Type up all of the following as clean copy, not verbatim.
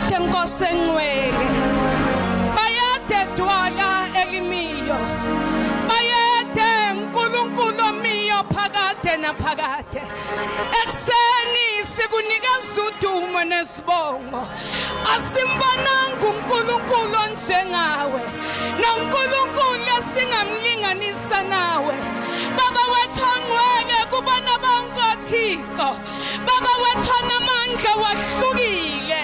bayade Nkosi engcwele, bayade dwala elimiyo, bayade uNkulunkulu omiyo phakade naphakade. Ekseni sikunikeza udumo nesibongo, asimbonanga uNkulunkulu onjengawe, noNkulunkulu esingamlinganisa nawe. Baba wethu ongcwele kubona bonke oThixo, Baba wethu onamandla wahlukile,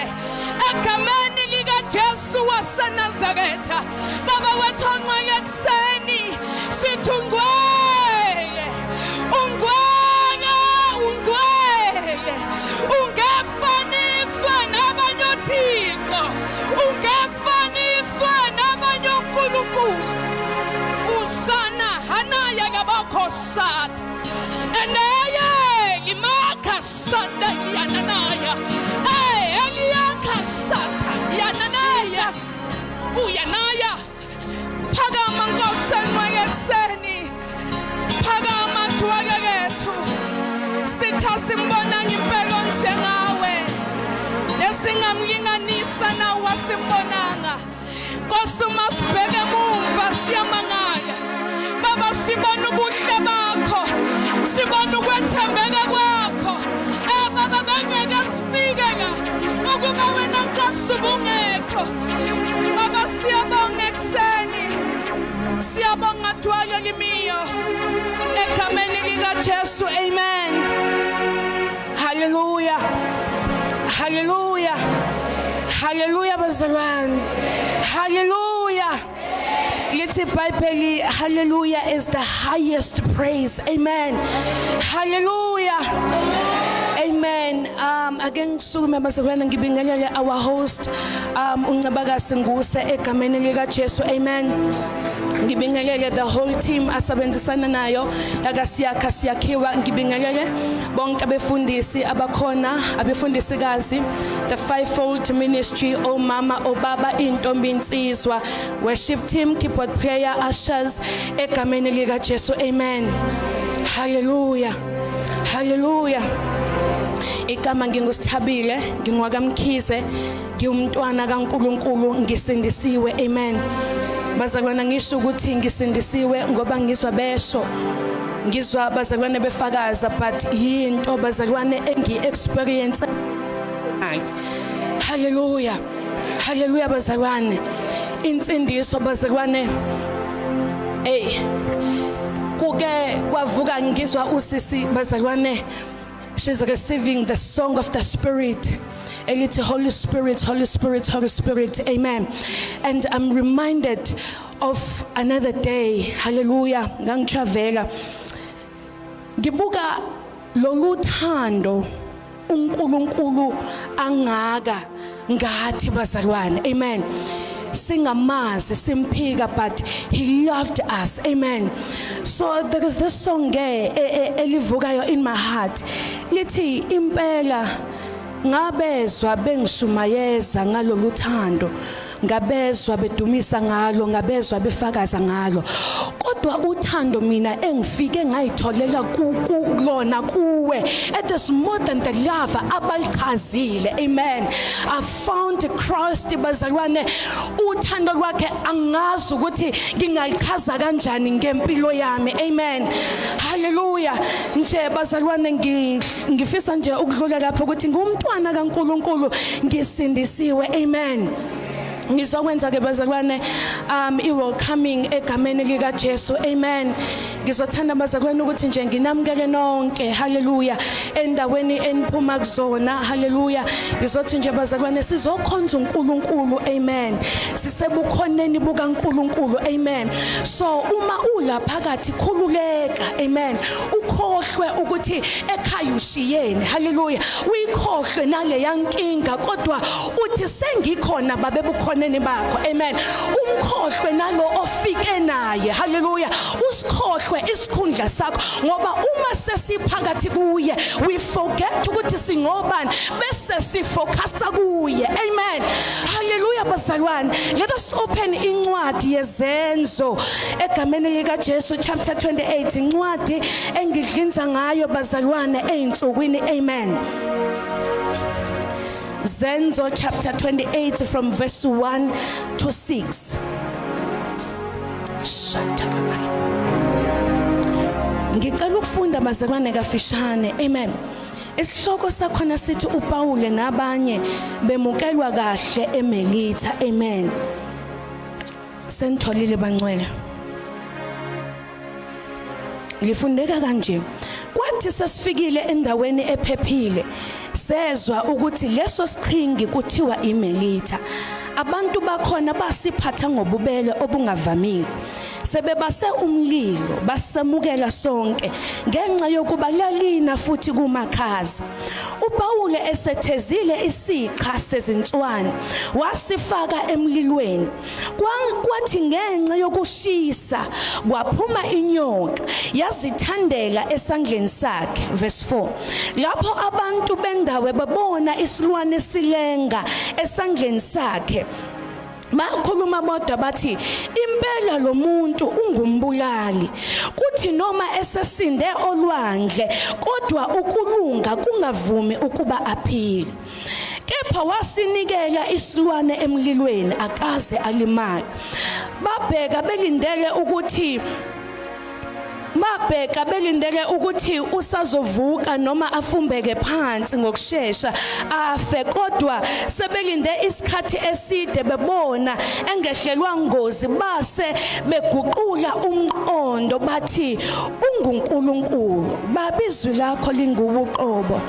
egameni likaJesu waseNazaretha. Baba wethu ongcwele ekseni sithi ungcwele, ungcwele, ungcwele, ungefaniswa nabanye oThixo, ungefaniswa nabanye uNkulunkulu. Usana hanaya gabakhosat eneye imaka sanda yananaya eliyaka sata yananaya uyanaya phakama Nkosi engcwele ekseni, phakama dwala lethu. Sitha simbonanga impela onjengawe, esingamlinganisa nawe wasimbonanga. Nkosi masibheke emuva siyamangala, Baba sibona ubuhle bakho, sibona ukwethembeka kwakho. Baba bengeke sifike la ukuba wena Nkosi ubungekho. Baba siyabonga ekseni, siyabonga dwala limiyo, egameni likaJesu, amen. Hallelujah, hallelujah, hallelujah bazalwane, hallelujah. Lithi iBhayibheli hallelujah is the highest praise, amen. Hallelujah, amen. Ake ngisukume bazalwane ngibingelele our host uNcebakazi Nguse egameni likaJesu, amen. Ngibingelele the whole team asebenzisana nayo yakasiyakha siyakhiwa. Ngibingelele bonke abefundisi abakhona, abefundisikazi, the fivefold ministry, omama, obaba, intombi, insizwa, worship team, keyboard player, ushers, egameni likaJesu, amen. Hallelujah, hallelujah. Igama nginguSthabile, ngingwaka Mkhize, ngiyumntwana kaNkulunkulu, ngisindisiwe, amen. Bazalwane ngisho ukuthi ngisindisiwe ngoba ngizwa besho, ngizwa bazalwane befakaza, but yinto bazalwane engi-experience. Hallelujah, hallelujah bazalwane. Insindiso bazalwane, kuke kwavuka ngizwa usisi bazalwane, she's receiving the song of the Spirit. Elithi Holy Spirit, Holy Spirit, Holy Spirit, amen. And I'm reminded of another day, hallelujah, ngangitravela ngibuka loluthando uNkulunkulu angaka ngathi bazalwane, amen. Singamazi simphika, but he loved us, amen. So there is this song elivukayo in my heart, lithi impela ngabezwa bengishumayeza ngaloluthando, ngabezwa bedumisa ngalo, ngabezwa befakaza ngalo, kodwa uthando mina engifike ngayitholela kulona kuwe. It is more than the love abalikhazile, amen. I found Christ bazalwane, uthando lwakhe angazi ukuthi ngingalichaza kanjani ngempilo yami, amen. Hallelujah. Nje bazalwane ngifisa nje ukudlula lapho ukuthi ngumntwana kaNkulunkulu, ngisindisiwe, amen. Ngizokwenza ke bazalwane i-welcoming egameni likaJesu, amen. Ngizothanda bazalwane ukuthi nje nginamukele nonke, hallelujah, endaweni eniphuma kuzona, hallelujah. Ngizothi nje bazalwane sizokhonza uNkulunkulu, amen. Sisebukhoneni bukaNkulunkulu, amen. So uma ula phakathi khululeka, amen. Ukhohlwe ukuthi ekhaya ushiyene, hallelujah. Uyikhohlwe nale yankinga, kodwa uthi sengikhona babe bukhoneni bakho, amen. Umkhohlwe nalo ofike naye, hallelujah. Usikhohlwe isikhundla sakho, ngoba uma sesiphakathi kuye we forget ukuthi singobani bese sifocusa kuye, amen. Hallelujah bazalwane. Let us open incwadi yezenzo egameni likaJesu chapter 28, incwadi engidlinza ngayo bazalwane einsukwini, amen. Zenzo chapter 28 from verse 1 to 6. Ngicela ukufunda bazalwane kafishane. Amen. Isihloko sakhona sithi uPaul nabanye bemukelwa kahle eMelita. Amen. Sentolile bangcwele. Ngifundeka kanje. Kwathi sesifikile endaweni ephephile, sezwa ukuthi leso siqhingi kuthiwa iMelita. Abantu bakhona basiphatha ngobubele obungavamile. Sebebase umlilo basemukela sonke ngenxa yokuba lalina futhi kumakhaza. uPaul esethezile isiqa sezinswane wasifaka emlilweni. Kwathi ngenxa yokushisa kwaphuma inyoka yazithandela esandleni sakhe. Verse 4. Lapho abantu bendawo bebona isilwane silenga esandleni sakhe, bakhuluma bodwa bathi impela lo muntu ungumbulali. Kuthi noma esesinde olwandle kodwa ukulunga kungavumi ukuba aphile. Kepha wasinikela isilwane emlilweni akaze alimala. Babheka belindele ukuthi usazovuka noma afumbeke phansi ngokusheshsha afe, kodwa sebelinde isikhathi eside bebona engehlelwa ngozi base beguqula umqondo bathi unguNkulunkulu. Babizwi lakho lingubuqobo,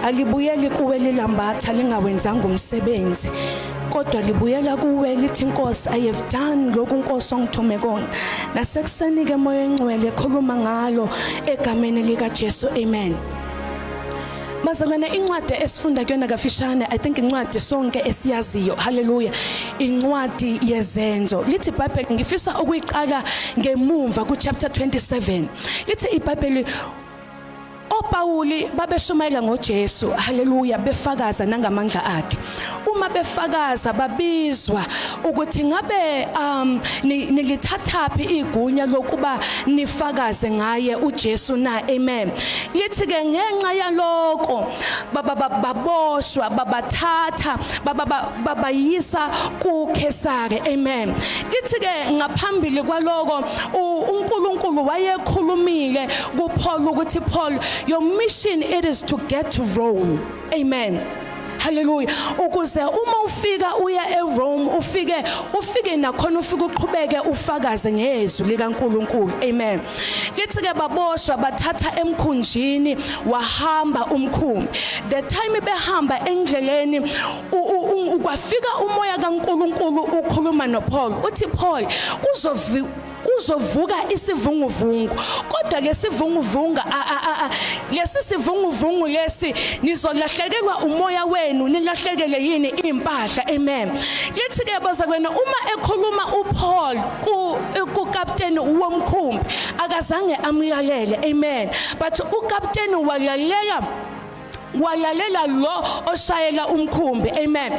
alibuyeli kuwe lilambatha lingawenzanga umsebenzi, kodwa libuyela kuwe lithi Nkosi, I have done lokhu Nkosi ongithume kona. Nasekuseni ke moya engcwele khuluma ngalo egameni lika Jesu. Amen. Bazalwane, incwadi esifunda kuyona kafishane, I think incwadi sonke esiyaziyo, hallelujah, incwadi yezenzo. Lithi iBhayibheli, ngifisa ukuyiqala ngemuva ku chapter 27. Lithi iBhayibheli oPauli babeshumayela ngoJesu, haleluya, befakaza nangamandla akhe. Uma befakaza babizwa ukuthi ngabe nilithathaphi igunya lokuba nifakaze ngaye uJesu na. Amen. Lithi ke ngenxa yaloko baboshwa, babathatha, babayisa kuKesare. Amen. Lithi ke ngaphambili kwaloko uNkulunkulu wayekhulumile kuPaul ukuthi Paul, your mission it is to get to Rome. Amen. Hallelujah. Ukuze uma ufika uya eRome ufike nakhona ufike uqhubeke ufakaze ngezwi likaNkulunkulu. Amen. Lithi ke baboshwa bathatha emkhunjini wahamba umkhumbi. The time behamba endleleni kwafika umoya kaNkulunkulu ukhuluma noPaul. Uthi Paul, kuzovuka isivunguvungu, kodwa lesivunguvungu lesi nizolahlekelwa umoya wenu, nilahlekele yini impahla. Amen. Lithi ke bazalwane, uma ekhuluma uPaul ku-captain womkhumbi akazange amlalele. Amen. But uCaptain walalela lo oshayela umkhumbi. Amen.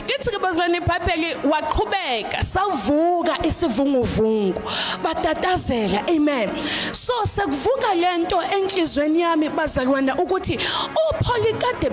Lithi ke bazalwane, iBhayibheli waqhubeka savuka isivunguvungu batatazela. Amen. So sekuvuka lento enhlizweni yami bazalwane ukuthi uPaul kade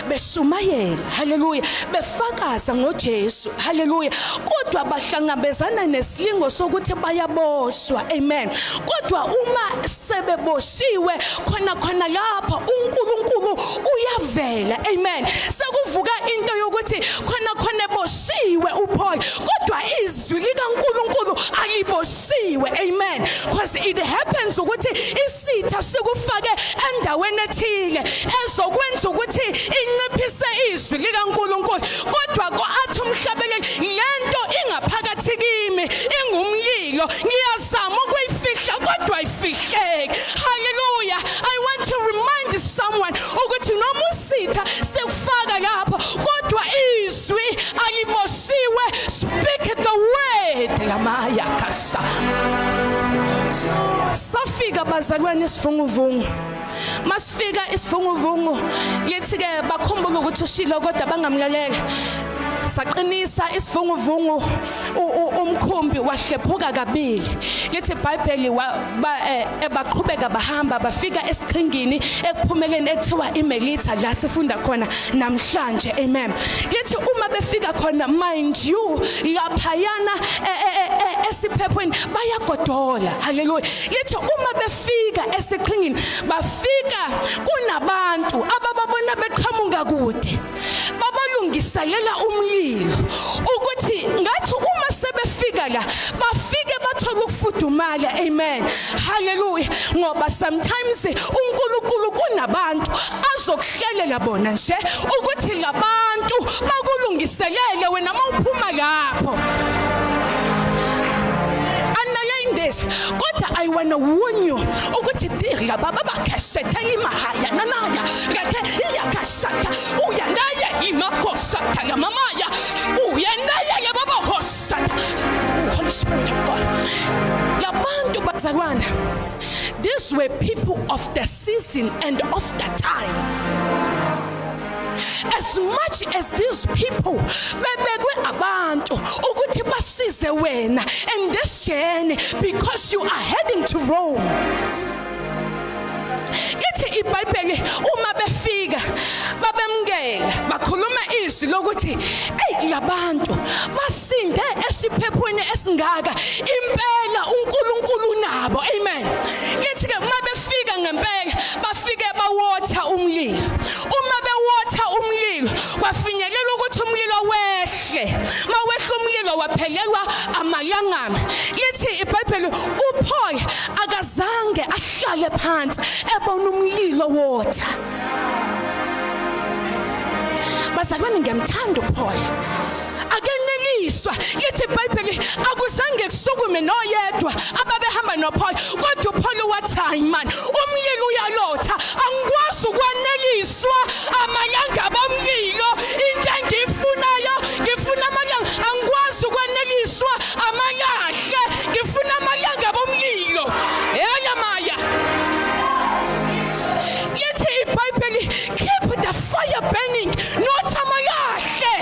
beshumayela, haleluya, befakaza ngoJesu, haleluya, kodwa bahlangabezana nesilingo sokuthi bayaboshwa. Amen. Kodwa uma sebeboshiwe khona lapha uNkulunkulu uyavela. Amen. Sekuvuka into yokuthi khona eboshiwe uPaul, kodwa izwi likaNkulunkulu aliboshiwe. Amen. Because it happens ukuthi isitha sikufake endaweni ethile ezokwenza ukuthi inciphise izwi likaNkulunkulu, kodwa kwathi umhlabeleli lento ingaphakathi kimi ingumlilo, ngiyazama ukuyifihla kodwa ayifihleki. Hallelujah. I want to remind someone ukuthi noma usitha sekufaka lapha kodwa izwi aliboshiwe. Speak the word lamaya kasha. Safika bazalwane isivunguvungu. Masifika isivunguvungu lithi ke bakhumbula ukuthi ushilo kodwa bangamlalela. saqinisa isivunguvungu umkhumbi wahlephuka kabili lithi iBhayibheli ebaqhubeka bahamba bafika esiqhingini ekuphumeleni ekuthiwa iMelita la sifunda khona namhlanje amen lithi uma befika khona mind you laphayana esiphephweni bayagodola haleluya lithi uma befika esiqhingini bafika kunabantu abababona beqhamuka kude babalungiselela umlilo ukuthi ngathi uma sebefika la bafike bathola ukufudumala amen hallelujah ngoba sometimes uNkulunkulu kunabantu azokuhlelela bona nje ukuthi labantu bakulungiselele wena mawuphuma lapho kodwa I want to warn you ukuthi dirla baba bakhasetha imahaya nanaya ngakhe iyakashata uyandaye imakosata la mamaya uyandaye baba hosata Holy Spirit of God labantu bazalwana these were people of the season and of the time. As much as these people bebekwe abantu ukuthi basize wena in this journey because you are heading to Rome. Ithi iBhayibheli uma befika babemngela bakhuluma izwi lokuthi labantu basinde esiphephweni esingaka impela uNkulunkulu nabo amen. Ithi ke uma befika ngempela bafike bawotha umlilo. Uma bewotha umlilo kwafinyelela ukuthi umlilo wehle mawehla umlilo waphelelwa amalangana lithi iBhayibheli uPaul akazange ahlale phansi ebona umlilo wotha bazalwane ngemthando uPaul akeneliswa lithi iBhayibheli akuzange kusukume noyedwa ababehamba noPaul kodwa uPaul wathi hayi man umlilo uyalotha angikwazi ukwaneliswa amalanga bomlilo into engifunayo ngifuna amalanga angikwazi ukwaneliswa amalahle ngifuna amalanga bomlilo eyamaya lithi iBhayibheli keep the fire burning not amalahle.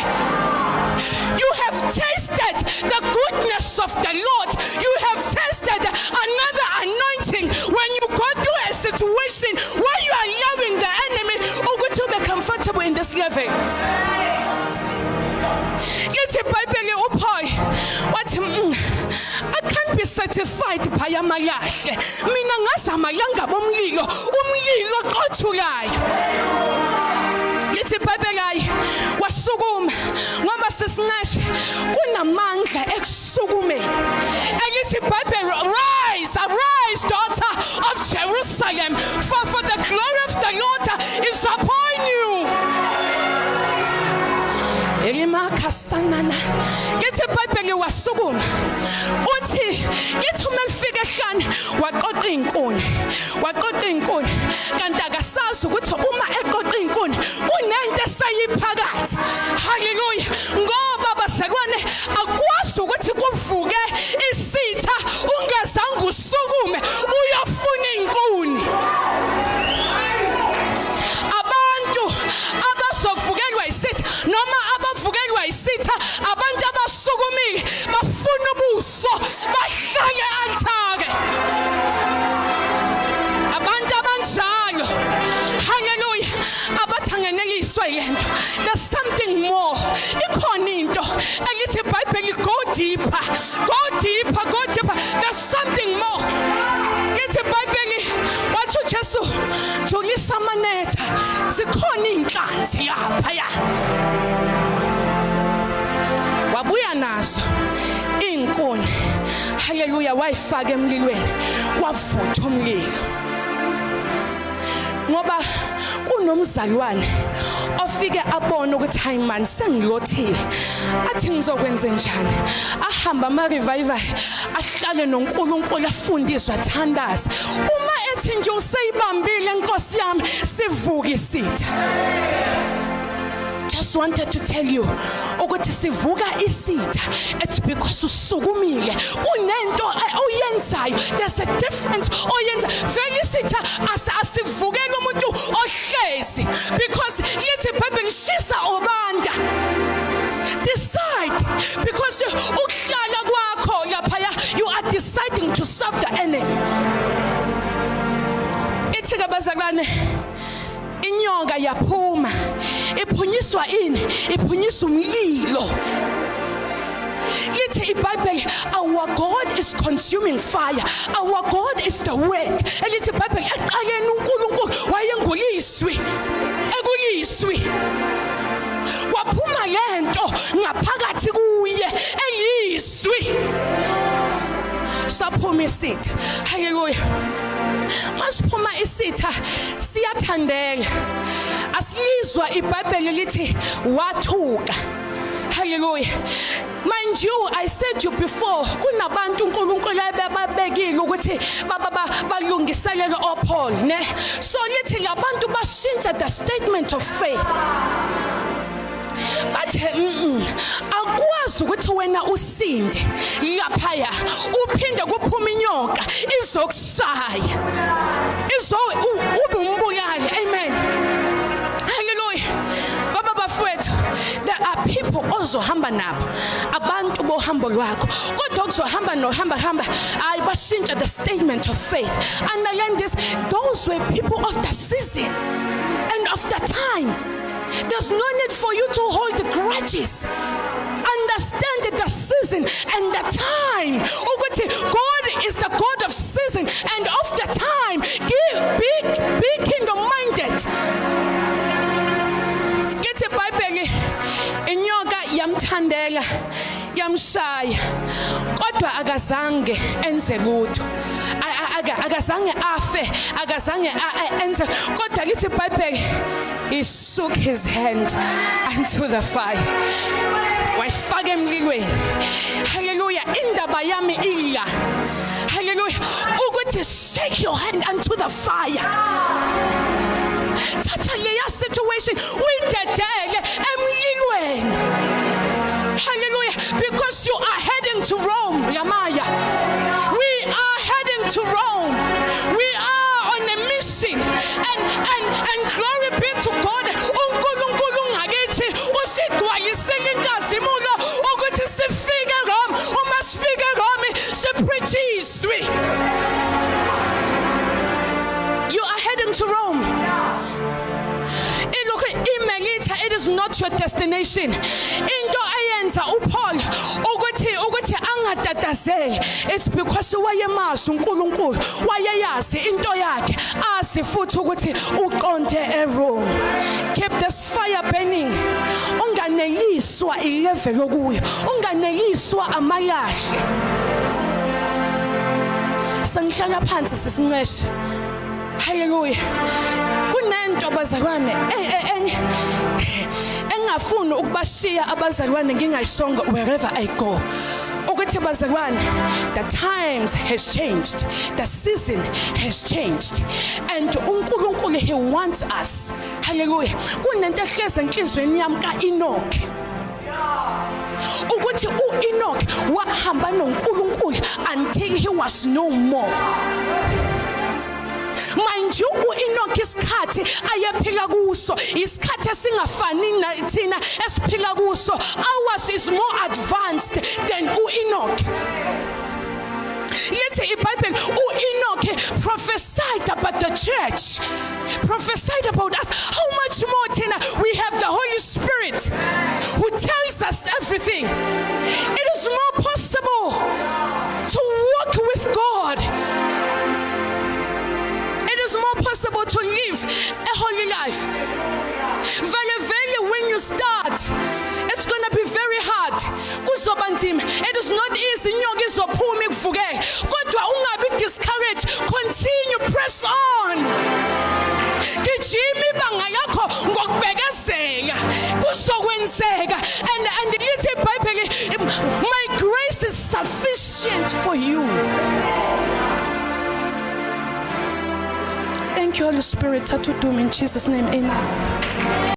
You have tasted the goodness of the Lord. You have tasted another anointing when you go through a situation where you are allowing the enemy to be comfortable in this level. Let's Bible uPaul what I can't be satisfied by amalahle. Mina ngaza amalanga bomlilo umlilo qothulayo. Lithi iBhayibheli wasukuma ngoba sesinqashe kunamandla ekusukumeni elithi iBhayibheli arise daughter of Jerusalem for the glory of the Lord is upon you elimaka sanana lithi iBhayibheli wasukuma uthi lithi uma lifika ehlane waqoqa inkuni kanti akasazi ukuthi uma eqoqa inkuni kunento esayiphakathi haleluya ngoba bazalwane akwazi ukuthi kuvuke isitha ungazange usukume uyafuna inkuni abantu abazovukelwa isitha noma abavukelwa isitha abantu abasukumile bafuna ubuso bahlale althake abantu abanjalo haleluya abathangeneliswa yento there's something more ikhona into elithi iBhayibheli go deeper there's something more lithi iBhayibheli wathi uJesu jolisa amanetha zikhona inhlanzi lapha ya wabuya nazo inkuni haleluya wayifaka emlilweni wavutha umlilo ngoba kunomzalwane ofike abone ukuthi hayi man sengilothile athi ngizokwenza njani ahamba ama revival ahlale noNkulunkulu afundiswe athandaze uma ethi nje useyibambile inkosi yami sivuka isitha just wanted to tell you ukuthi sivuka isitha it's because usukumile kunento oyenzayo there's a difference oyenza vele isitha asivukela umuntu ohlezi because lithi iBhayibheli shisa obanda this Because ukuhlala kwakho lapha you are deciding to serve the enemy. Ithi kabazalwane inyoka yaphuma iphunyiswa ini iphunyiswa umlilo. Lithi iBhayibheli our God is consuming fire, our God is the word. Elithi iBhayibheli eqaleni uNkulunkulu wayenguyiswi ekuyiswi kwaphuma lento ngaphakathi kuye eyiswi saphuma isitha. Hallelujah. Masiphuma isitha siyathandeka asilizwa iBhayibheli lithi wathuka. Hallelujah. Mind you, I said you before, kunabantu uNkulunkulu ababekile ukuthi balungiselele oPaul, ne? So lithi labantu bashintsha the statement of faith. But akwazi ukuthi wena usinde lapha uphinde kuphuma inyoka izokushaya ubumbulali. Amen. Hallelujah. Baba bafowethu, there are people ozohamba nabo abantu bohambo lwakho kodwa kuzohamba nohamba ayi bashintsha the statement of faith. Underline this, those were people of the season and of the time. There's no need for you to hold grudges. Understand the season and the time. God is the God of season and of the time. Be kingdom-minded. It's a Bible. Inyoka yamthandela yamshaya kodwa akazange enze lutho. Akazange afe, akazange enze kodwa lithi iBhayibheli he shook his hand unto the fire. Wayifaka emlilweni. Hallelujah. Indaba yami iya. Hallelujah. Ukuthi shake your hand unto the fire. Thatha leya situation uyidedele emlilweni. Hallelujah. Because you are heading to Rome, Yamaya. We are heading to Rome. We are on a mission. And glory be to God. uNkulunkulu ngakithi usigcwalisile inkazimulo ukuthi sifike Rome. Uma sifike Rome sipreachiswe. You are heading to Rome. Look, it is not your destination. Into ayenza uPaul ukuthi angatatazeli. It's because wayemazi uNkulunkulu, wayeyazi into yakhe, azi futhi ukuthi uqonde eRome. Keep this fire burning. Unganeliswa ilevel okuyo, unganeliswa amalahle. Sangihlala phansi sisinceshe. Hallelujah. Kunento bazalwane engafuni ukubashiya abazalwane ngingayishongo wherever I go. Ukuthi bazalwane, the times has changed, the season has changed, and uNkulunkulu he wants us. Hallelujah. Kunento ehleze enhlizweni yami kaEnoch. Ukuthi uEnoch wahamba noNkulunkulu until he was no more. Mind you, uEnoch isikhathi ayephila kuso isikhathi esingafani nathina esiphila kuso. Ours is more advanced than uEnoch. Lithi iBhayibheli uEnoch prophesied about the church, prophesied about us. How much more tina we have the Holy Spirit who tells us everything. It is more possible to walk with God. It is more possible to live a holy life. When you start, it's going to be very hard. It is not easy. Kodwa ungabi discouraged. Continue, press on. Gijima ibanga lakho ngokubekezela. Kuzokwenzeka. And lithi iBhayibheli, my grace is sufficient for you. Thank you, Holy Spirit. Thatha udumo in Jesus' name. Amen.